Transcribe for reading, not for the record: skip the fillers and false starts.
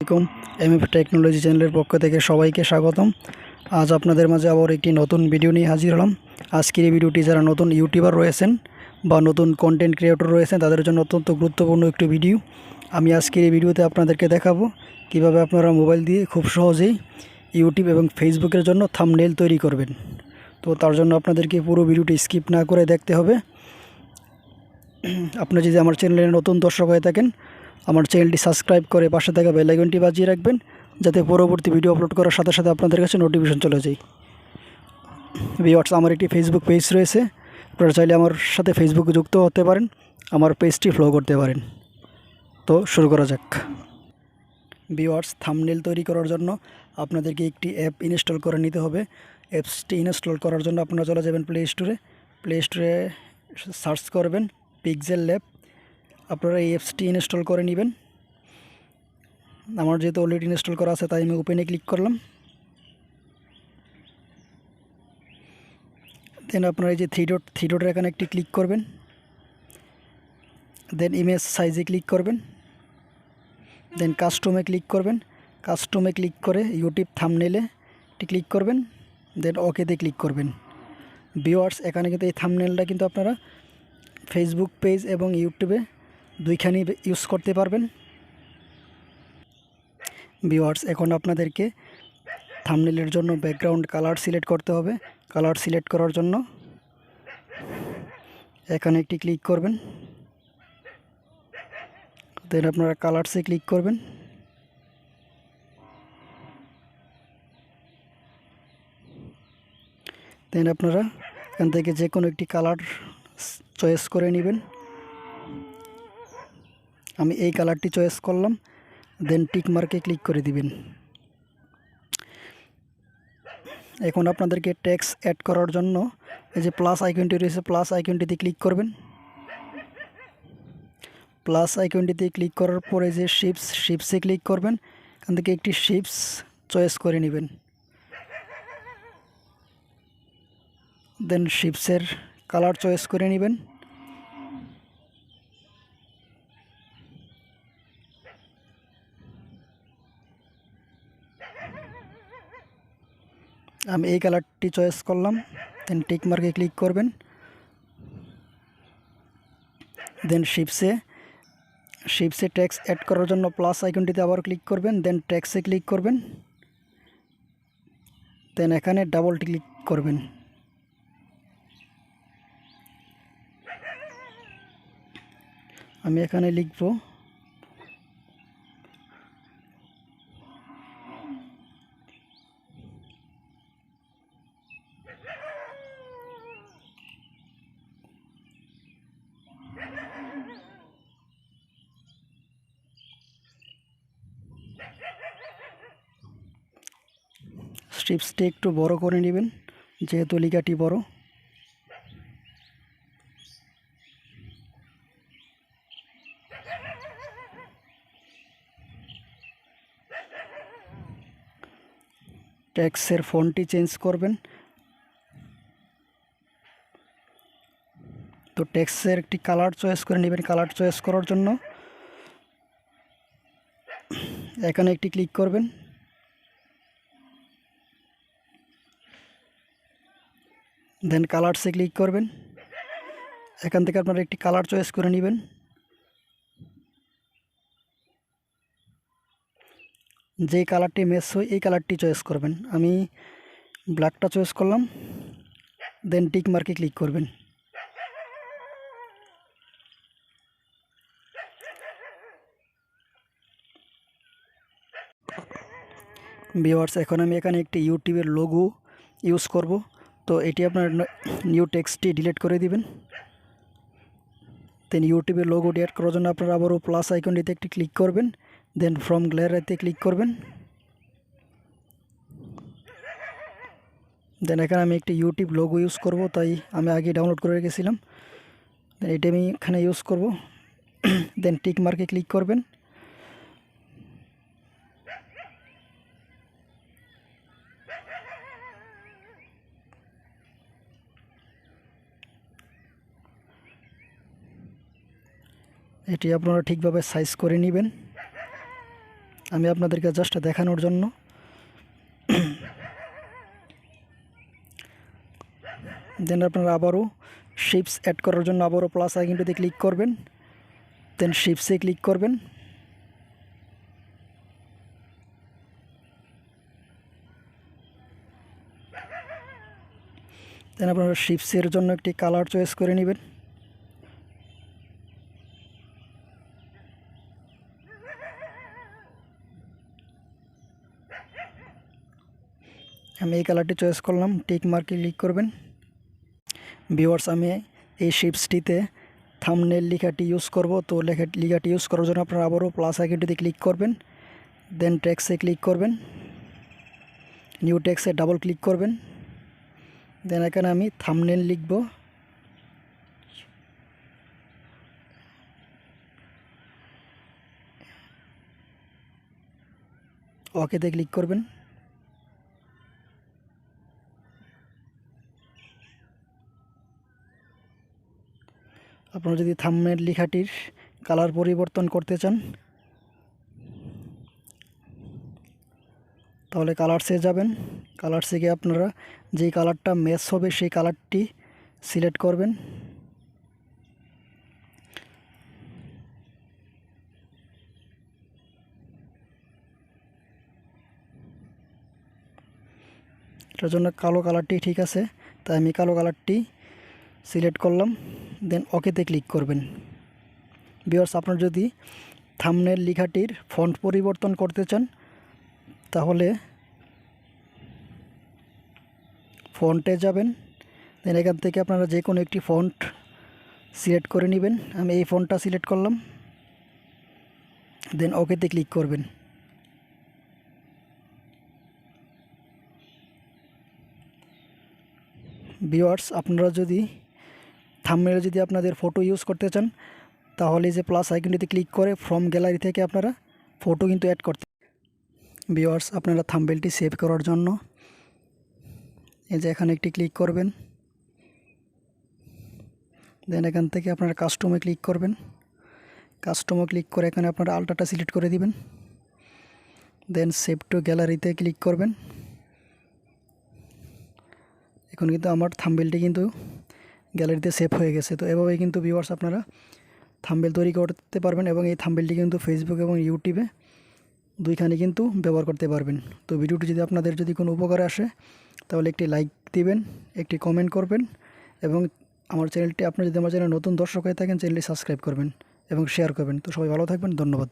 আসসালামু আলাইকুম টেকনোলজি চ্যানেলের পক্ষ থেকে সবাইকে স্বাগতম। আজ আপনাদের মাঝে আবার একটি নতুন ভিডিও নিয়ে হাজির হলাম। আজকের এই ভিডিওটি যারা নতুন ইউটিউবার রয়েছেন বা নতুন কন্টেন্ট ক্রিয়েটর রয়েছেন তাদের জন্য অত্যন্ত গুরুত্বপূর্ণ একটি ভিডিও। আমি আজকের এই ভিডিওতে আপনাদেরকে দেখাবো কিভাবে আপনারা মোবাইল দিয়ে খুব সহজেই ইউটিউব এবং ফেসবুকের জন্য থাম্বনেল তৈরি করবেন। তো তার জন্য আপনাদেরকে পুরো ভিডিওটি স্কিপ না করে দেখতে হবে। আপনি যদি আমার চ্যানেলের নতুন দর্শক হয়ে থাকেন, আমার চ্যানেলটি সাবস্ক্রাইব করে পাশে থাকা বেল আইকনটি বাজিয়ে রাখবেন, যাতে পরবর্তী ভিডিও আপলোড করার সাথে সাথে আপনাদের কাছে নোটিফিকেশন চলে যায়। ভিউয়ার্স, আমার একটি ফেসবুক পেজ রয়েছে, আপনারা চাইলে আমার সাথে ফেসবুকে যুক্ত হতে পারেন, আমার পেজটি ফলো করতে পারেন। তো শুরু করা যাক। ভিউয়ার্স, থাম্বনেল তৈরি করার জন্য আপনাদেরকে একটি অ্যাপ ইনস্টল করে নিতে হবে। অ্যাপসটি ইনস্টল করার জন্য আপনারা চলে যাবেন প্লে স্টোরে সার্চ করবেন পিক্সেলল্যাব। আপনারা এই অ্যাপসটি ইনস্টল করে নেবেন। আমার যেহেতু অলরেডি ইনস্টল করা আছে তাই আমি ওপেনে ক্লিক করলাম। দেন আপনারা এই যে থ্রি ডটের এখানে একটি ক্লিক করবেন। দেন ইমেজ সাইজে ক্লিক করবেন। দেন কাস্টমে ক্লিক করবেন। কাস্টমে ক্লিক করে ইউটিউব থাম্বনেলে ক্লিক করবেন। দেন ওকেতে ক্লিক করবেন। ভিউয়ার্স, এখানে কিন্তু এই থাম্বনেলটা কিন্তু আপনারা ফেসবুক পেজ এবং ইউটিউবে দুইখানি ইউজ করতে পারবেন। ভিউয়ার্স, এখন আপনাদেরকে থাম্বনেলের জন্য ব্যাকগ্রাউন্ড কালার সিলেক্ট করতে হবে। কালার সিলেক্ট করার জন্য এখানে একটি ক্লিক করবেন। দেন আপনারা কালারসে ক্লিক করবেন। দেন আপনারা এখান থেকে যে কোনো একটি কালার চয়েস করে নেবেন। আমি এই কালারটি চয়েস করলাম। দেন টিক মার্কে ক্লিক করে দিবেন। এখন আপনাদেরকে টেক্সট অ্যাড করার জন্য এই যে প্লাস আইকনটি রয়েছে, প্লাস আইকনটিতে ক্লিক করবেন। প্লাস আইকনটিতে ক্লিক করার পরে যে শিপসে ক্লিক করবেন। এখান থেকে একটি শিপস চয়েস করে নেবেন। দেন শিপসের কালার চয়েস করে নেবেন। আমি এই কালারটি চয়েস করলাম। দেন টিক মার্কে ক্লিক করবেন। দেন শিপসে টেক্সট অ্যাড করার জন্য প্লাস আইকনটিতে আবার ক্লিক করবেন। দেন টেক্সটে ক্লিক করবেন। দেন এখানে ডাবল ক্লিক করবেন। আমি এখানে লিখব স্ট্রিপসটি একটু বড় করে নেবেন যেহেতু লেখাটি বড়। টেক্সটের ফন্টটি চেঞ্জ করবেন। তো টেক্সটের একটি কালার চয়েস করে নেবেন। কালার চয়েস করার জন্য এখানে একটি ক্লিক করবেন। দেন কালারসে ক্লিক করবেন। এখান থেকে আপনারা একটি কালার চয়েস করে নেবেন। যেই কালারটি ম্যাচ হয় এই কালারটি চয়েস করবেন। আমি ব্ল্যাকটা চয়েস করলাম। দেন টিক মার্কে ক্লিক করবেন। ভিউয়ার্স, এখন আমি এখানে একটি ইউটিউবের লোগো ইউজ করব। তো এটি আপনার নিউ টেক্সটটি ডিলিট করে দিবেন। দেন ইউটিউবের লোগোটি অ্যাড করার জন্য আপনারা আবারও প্লাস আইকনটিতে একটি ক্লিক করবেন। দেন ফ্রম গ্যালারিতে ক্লিক করবেন। দেন এখানে আমি একটি ইউটিউব লোগো ইউজ করব, তাই আমি আগে ডাউনলোড করে রেখেছিলাম। দেন এটি আমি এখানে ইউজ করব। দেন টিক মার্কে ক্লিক করবেন। এটি আপনারা ঠিকভাবে সাইজ করে নেবেন। আমি আপনাদেরকে জাস্ট দেখানোর জন্য। দেন আপনারা আবারও শেপস অ্যাড করার জন্য আবারও প্লাস আইকনটিতে ক্লিক করবেন, দেন শেপসে ক্লিক করবেন। দেন আপনারা শেপসের জন্য একটি কালার চয়েস করে নেবেন। আমি এই কালারটি চয়েস করলাম, টিক মার্কে ক্লিক করবেন। ভিউয়ার্স, আমি এই শেপসটিতে থাম্বনেল লেখাটি ইউজ করব, তো লেখাটি ইউজ করার জন্য আপনারা আবারও প্লাস আইকনটিতে ক্লিক করবেন, দেন টেক্সটে ক্লিক করবেন, নিউ টেক্সটে ডাবল ক্লিক করবেন। দেন এখানে আমি থাম্বনেল লিখব। ওকেতে ক্লিক করবেন। আপনারা যদি থাম্বনেল লেখাটির কালার পরিবর্তন করতে চান তাহলে কালারসে যাবেন। কালারসে গিয়ে আপনারা যেই কালারটা ম্যাচ হবে সেই কালারটি সিলেক্ট করবেন। এটার জন্য কালো কালারটি ঠিক আছে, তাই আমি কালো কালারটি সিলেক্ট করলাম, দেন ওকেতে ক্লিক করবেন। ভিউয়ার্স, আপনারা যদি থাম্বনেল লেখাটির ফন্ট পরিবর্তন করতে চান তাহলে ফন্টে যাবেন, দেন এখান থেকে আপনারা যে কোনো একটি ফন্ট সিলেক্ট করে নেবেন। আমি এই ফন্টটা সিলেক্ট করলাম, দেন ওকেতে ক্লিক করবেন। ভিউয়ার্স, আপনারা যদি থাম্বনেলে যদি আপনাদের ফটো ইউজ করতে চান তাহলে যে প্লাস আইকনটিতে ক্লিক করে ফ্রম গ্যালারি থেকে আপনারা ফটো কিন্তু অ্যাড করতে। ভিউয়ার্স, আপনারা থাম্বনেলটি সেভ করার জন্য এই যে এখানে একটি ক্লিক করবেন, দেন এখান থেকে আপনারা কাস্টমে ক্লিক করবেন। কাস্টমে ক্লিক করে এখানে আপনারা আলট্রাটা সিলেক্ট করে দিবেন, দেন সেভ টু গ্যালারিতে ক্লিক করবেন। এখন কিন্তু আমার থাম্বনেলটি কিন্তু গ্যালারিতে সেভ হয়ে গেছে। তো এভাবেই কিন্তু ভিউয়ার্স আপনারা থাম্বনেল তৈরি করতে পারবেন এবং এই থাম্বনেলটি কিন্তু ফেসবুক এবং ইউটিউবে দুইখানে কিন্তু ব্যবহার করতে পারবেন। তো ভিডিওটি যদি আপনাদের যদি কোনো উপকারে আসে তাহলে একটি লাইক দিবেন, একটি কমেন্ট করবেন এবং আমার চ্যানেলটি, আপনি যদি আমার চ্যানেলে নতুন দর্শক হয়ে থাকেন চ্যানেলটি সাবস্ক্রাইব করবেন এবং শেয়ার করবেন। তো সবাই ভালো থাকবেন, ধন্যবাদ।